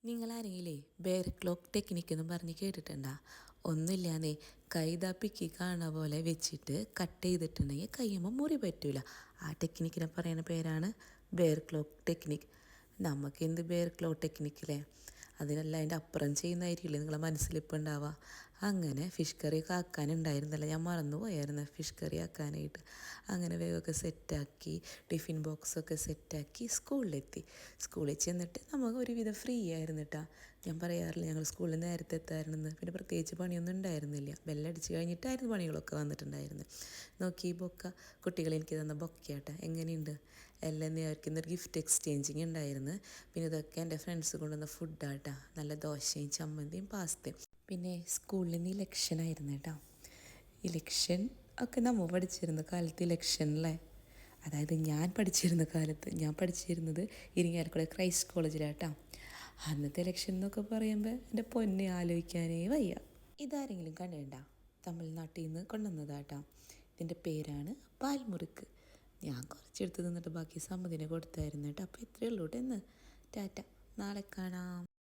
നിങ്ങളാരെങ്കിലേ bear clock technique എന്നും പറഞ്ഞ് കേട്ടിട്ടുണ്ടാ? ഒന്നുമില്ലാന്നേ, കൈതാ picky കാണുന്ന പോലെ വെച്ചിട്ട് കട്ട് ചെയ്തിട്ടുണ്ടെങ്കിൽ കയ്യുമ്പോൾ മുറി പറ്റൂല. ആ ടെക്നിക്കിനെ പറയുന്ന പേരാണ് ബെയർ ക്ലോക്ക് ടെക്നിക്ക്. നമുക്ക് എന്ത് ബെയർ ക്ലോക്ക് ടെക്നിക്കില്ലേ, അതിനെല്ലാം അതിൻ്റെ അപ്പുറം ചെയ്യുന്നതായിരിക്കില്ലേ നിങ്ങളെ മനസ്സിലിപ്പോൾ ഉണ്ടാവുക. അങ്ങനെ ഫിഷ് കറിയൊക്കെ ആക്കാനുണ്ടായിരുന്നല്ലോ, ഞാൻ മറന്നു പോയായിരുന്നു ഫിഷ് കറി ആക്കാനായിട്ട്. അങ്ങനെ വേഗമൊക്കെ സെറ്റാക്കി ടിഫിൻ ബോക്സൊക്കെ സെറ്റാക്കി സ്കൂളിൽ ചെന്നിട്ട് നമുക്ക് ഒരുവിധം ഫ്രീ ആയിരുന്നു കേട്ടോ. ഞാൻ പറയാറില്ല ഞങ്ങൾ സ്കൂളിൽ നേരത്തെ എത്താറുണ്ടെന്ന്. പിന്നെ പ്രത്യേകിച്ച് പണിയൊന്നും ഉണ്ടായിരുന്നില്ല, ബെല്ലടിച്ച് കഴിഞ്ഞിട്ടായിരുന്നു പണികളൊക്കെ വന്നിട്ടുണ്ടായിരുന്നു. നോക്കി ഈ ബൊക്ക കുട്ടികൾ എനിക്ക് തന്ന ബൊക്കയാട്ടെ, എങ്ങനെയുണ്ട് എല്ലാം. അവർക്ക് ഇന്നൊരു ഗിഫ്റ്റ് എക്സ്ചേഞ്ചിങ് ഉണ്ടായിരുന്നു. പിന്നെ ഇതൊക്കെ എൻ്റെ ഫ്രണ്ട്സ് കൊണ്ടുവന്ന ഫുഡാട്ടാ, നല്ല ദോശയും ചമ്മന്തിയും പാസ്തയും. പിന്നെ സ്കൂളിൽ നിന്ന് ഇലക്ഷനായിരുന്നു കേട്ടോ. ഇലക്ഷൻ ഒക്കെ നമ്മൾ പഠിച്ചിരുന്ന കാലത്ത് ഇലക്ഷനല്ലേ, അതായത് ഞാൻ പഠിച്ചിരുന്നത് ഇരിങ്ങാലക്കുട ക്രൈസ്റ്റ് കോളേജിലാട്ടോ. അന്നത്തെ ഇലക്ഷൻ എന്നൊക്കെ പറയുമ്പോൾ എൻ്റെ പൊന്നെ ആലോചിക്കാനേ വയ്യ. ഇതാരെങ്കിലും കണ്ടിട്ടുണ്ടോ? തമിഴ്നാട്ടിൽ നിന്ന് കൊണ്ടുവന്നതാട്ടോ. ഇതിൻ്റെ പേരാണ് പാൽമുറുക്ക്. ഞാൻ കുറച്ചെടുത്ത് നിന്നിട്ട് ബാക്കി സമ്മതിനെ കൊടുത്തായിരുന്നു കേട്ടോ. അപ്പോൾ ഇത്രയേ ഉള്ളൂ കേട്ടോ ഇന്ന്. ടാറ്റ, നാളെ കാണാം.